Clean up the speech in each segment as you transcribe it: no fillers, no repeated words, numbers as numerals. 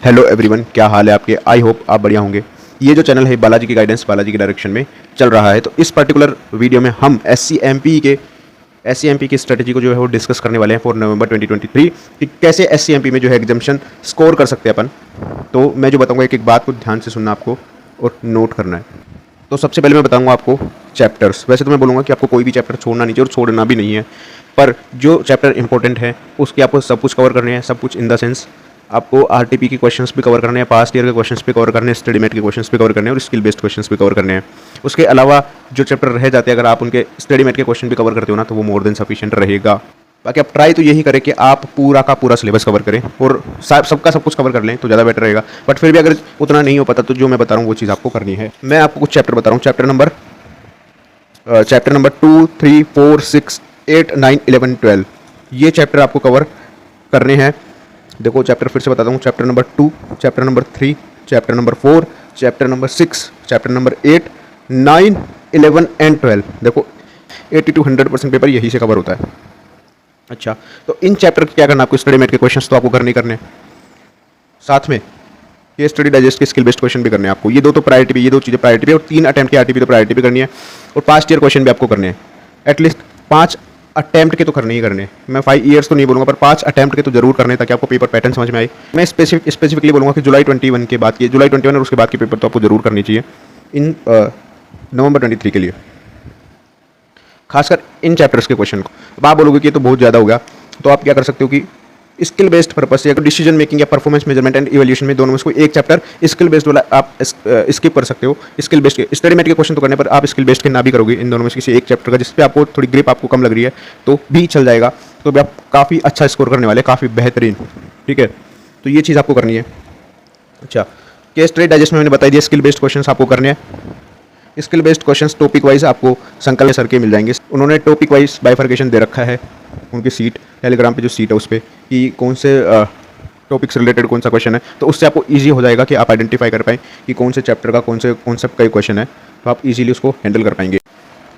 Hello everyone, क्या हाल है आपके। आई होप आप बढ़िया होंगे। ये जो चैनल है बालाजी की गाइडेंस, बालाजी के डायरेक्शन में चल रहा है। तो इस पर्टिकुलर वीडियो में हम एससीएमपी की स्ट्रेटजी को जो है वो डिस्कस करने वाले हैं फॉर नवंबर 2023 कि कैसे एससीएमपी में जो है एग्जामिशन स्कोर कर सकते हैं अपन। तो मैं जो बताऊंगा एक एक बात को ध्यान से सुनना आपको और नोट करना है। तो सबसे पहले मैं बताऊंगा आपको चैप्टर्स। वैसे तो मैं बोलूँगा कि आपको कोई भी चैप्टर छोड़ना नहीं चाहिए और छोड़ना भी नहीं है, पर जो चैप्टर इंपॉर्टेंट है उसके आपको सब कुछ कवर करने हैं। सब कुछ इन द सेंस आपको आरटीपी के क्वेश्चंस भी कवर करने हैं, पास्ट ईयर के क्वेश्चंस भी कवर करने हैं, स्टडी मेट के क्वेश्चंस भी कवर करने हैं और स्किल बेस्ड क्वेश्चंस भी कवर करने हैं। उसके अलावा जो चैप्टर रह जाते हैं, अगर आप उनके स्टडी मेट के क्वेश्चन भी कवर करते हो ना, तो वो मोर देन सफिशिएंट रहेगा। बाकी आप ट्राई तो यही करें कि आप पूरा का पूरा सिलेबस कवर करें और सबका सब कुछ कवर कर लें तो ज़्यादा बेटर रहेगा। बट फिर भी अगर उतना नहीं हो पाता तो जो मैं बता रहा हूँ वो चीज़ आपको करनी है। मैं आपको कुछ चैप्टर बता रहा हूँ। चैप्टर नंबर 2, 3, 4, 6, 8, 9, 11, 12 ये चैप्टर आपको कवर करने हैं। देखो चैप्टर फिर से बताता हूँ। Chapter number 2, chapter number 3, chapter number 4, chapter number 6, chapter number 8, 9, 11 and 12। देखो 80 to 100% पेपर यही से कवर होता है। अच्छा, तो इन चैप्टर क्या करना आपको, स्टडी मेट के क्वेश्चंस तो आपको करने ही करने, साथ में ये स्टडी डाइजेस्ट के स्किल बेस्ड क्वेश्चन भी करने हैं आपको। ये दो तो प्रायोरिटी पे, ये दो चीज़ें प्रायोरिटी पे, और 3 अटेम्प्ट की आरटीपी तो प्रायोरिटी पे करनी है, और पास्ट ईयर क्वेश्चन भी आपको करने हैं। एटलीस्ट 5 अटैम्प्ट के तो करने ही करने। मैं 5 ईयर्स तो नहीं बोलूँगा, पर 5 अटैम्प्ट के तो जरूर करने, ताकि आपको पेपर पैटर्न समझ में आए। मैं स्पेसिफिकली बोलूँगा कि जुलाई 21 के बाद की, जुलाई 21 और उसके बाद के पेपर तो आपको जरूर करनी चाहिए इन नवंबर 23 के लिए, खासकर इन चैप्टर्स के क्वेश्चन को। अब आप बोलोगे कि ये तो बहुत ज़्यादा होगा, तो आप क्या कर सकते हो कि स्किल बेस्ड पर्पस से अगर डिसीजन मेकिंग या परफॉर्मेंस मेजरमेंट एंड इवैल्यूएशन में दोनों में से कोई एक चैप्टर स्किल बेस्ड वाला आप स्किप कर सकते हो। स्किल बेस्ड के स्टडी मेट के क्वेश्चन तो करने पर आप स्किल बेस्ड के ना भी करोगे इन दोनों में से किसी एक चैप्टर का, जिस पे आपको थोड़ी ग्रिप आपको कम लग रही है तो भी चल जाएगा। तो भी आप काफ़ी अच्छा स्कोर करने वाले, काफ़ी बेहतरीन। ठीक है, तो ये चीज़ आपको करनी है। अच्छा, केस स्टडी डाइजेस्ट में मैंने बता दिया स्किल बेस्ड क्वेश्चन आपको करने हैं। Skill based questions topic wise आपको संकल्प सर के मिल जाएंगे। उन्होंने टॉपिक वाइज बाइफर्केशन दे रखा है, उनकी सीट टेलीग्राम पे जो सीट है उस पर, कि कौन से टॉपिक से रिलेटेड कौन सा क्वेश्चन है। तो उससे आपको इजी हो जाएगा कि आप आइडेंटिफाई कर पाएँ कि कौन से चैप्टर का कौन से कॉन्सेप्ट का क्वेश्चन है, तो आप इजीली उसको हैंडल कर पाएंगे।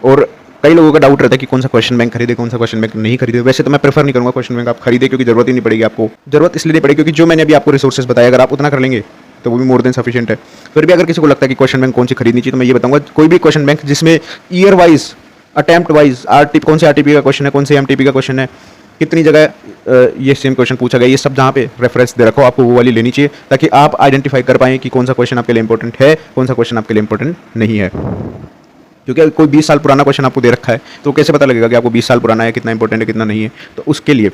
और कई लोगों का डाउट रहता है कि कौन सा क्वेश्चन बैंक खरीदे, कौन सा क्वेश्चन बैंक नहीं खरीदे। वैसे तो मैं प्रेफर नहीं करूँगा क्वेश्चन बैंक आप खरीदे, क्योंकि जरूरत ही नहीं पड़ेगी आपको। जरूरत इसलिए नहीं पड़ेगी क्योंकि जो मैंने अभी आपको रिसोर्सेज बताया, अगर आप उतना कर लेंगे तो वो भी मोर देन सफिशिएंट है। फिर भी अगर किसी को लगता है कि क्वेश्चन बैंक कौन सी खरीदनी चाहिए, तो मैं ये बताऊंगा कोई भी क्वेश्चन बैंक जिसमें ईयर वाइज, अटेम्प्ट वाइज, कौन से आरटीपी का क्वेश्चन है, कौन से एमटीपी का क्वेश्चन है, कितनी जगह ये सेम क्वेश्चन पूछा गया, ये सब जहाँ पे रेफरेंस दे रखो आपको वो वाली लेनी चाहिए, ताकि आप आइडेंटिफाई कर पाएँ कि कौन सा क्वेश्चन आपके लिए इंपॉर्टेंट है, कौन सा क्वेश्चन आपके लिए इंपॉर्टेंट नहीं है। क्योंकि कोई 20 साल पुराना क्वेश्चन आपको दे रखा है तो कैसे पता लगेगा कि आपको 20 साल पुराना है, कितना इंपॉर्टेंट है, कितना नहीं है। तो उसके लिए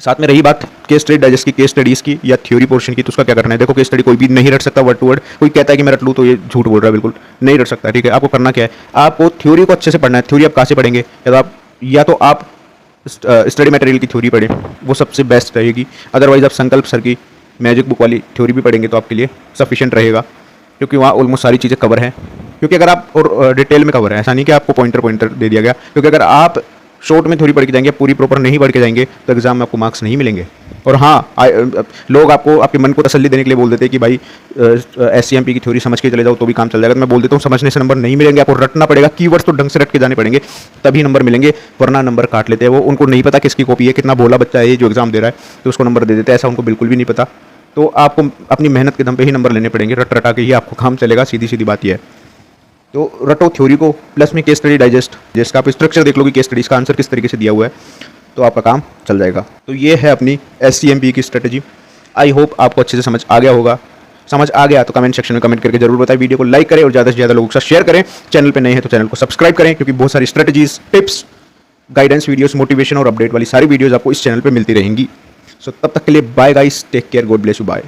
साथ में रही बात केस स्टडी डाइजेस्ट की, केस स्टडीज़ की या थ्योरी पोर्शन की, तो उसका क्या करना है। देखो केस स्टडी कोई भी नहीं रट सकता वर्ड टू वर्ड। कोई कहता है कि मैं रट लूँ तो ये झूठ बोल रहा है, बिल्कुल नहीं रट सकता। ठीक है, आपको करना क्या है, आपको थ्योरी को अच्छे से पढ़ना है। थ्योरी आप कहाँ से पढ़ेंगे, या तो आप स्टडी मटेरियल की थ्योरी पढ़ें, वो सबसे बेस्ट रहेगी। अदरवाइज आप संकल्प सर की मैजिक बुक वाली थ्योरी भी पढ़ेंगे तो आपके लिए सफिशिएंट रहेगा, क्योंकि वहाँ ऑलमोस्ट सारी चीज़ें कवर हैं। क्योंकि अगर आप और डिटेल में कवर है, ऐसा नहीं कि आपको पॉइंटर दे दिया गया। क्योंकि अगर आप शॉर्ट में थोड़ी पढ़ के जाएंगे, पूरी प्रॉपर नहीं पढ़ के जाएंगे, तो एग्जाम में आपको मार्क्स नहीं मिलेंगे। और हाँ, लोग आपको आपके मन को तसल्ली देने के लिए बोल देते हैं कि भाई एससीएमपी की थ्योरी समझ के चले जाओ तो भी काम चल जाएगा। तो मैं बोल देता हूँ समझने से नंबर नहीं मिलेंगे, आपको रटना पड़ेगा। कीवर्ड्स तो ढंग से रट के जाने पड़ेंगे, तभी नंबर मिलेंगे, वरना नंबर काट लेते हैं वो। उनको नहीं पता किसकी कॉपी है, कितना भोला बच्चा है ये जो एग्जाम दे रहा है, तो उसको नंबर दे देते हैं। ऐसा उनको बिल्कुल भी नहीं पता। तो आपको अपनी मेहनत के दम पे ही नंबर लेने पड़ेंगे, रट रटा के ही आपको काम चलेगा। सीधी सीधी बात यह है। तो रटो थ्योरी को, प्लस में केस स्टडी डाइजेस्ट, जिसका आप स्ट्रक्चर देख लो कि केस स्टडीज़ का आंसर किस तरीके से दिया हुआ है, तो आपका काम चल जाएगा। तो ये है अपनी एससीएमपी की स्ट्रेटजी। आई होप आपको अच्छे से समझ आ गया होगा। समझ आ गया तो कमेंट सेक्शन में कमेंट करके जरूर बताएं। वीडियो को लाइक करें और ज़्यादा से ज़्यादा लोगों के साथ शेयर करें। चैनल पे नए हैं तो चैनल को सब्सक्राइब करें, क्योंकि बहुत सारी strategies, tips, guidance videos, motivation और अपडेट वाली सारी वीडियोज़ आपको इस चैनल पर मिलती रहेंगी। सो तब तक के लिए bye guys, take care, god bless you, bye.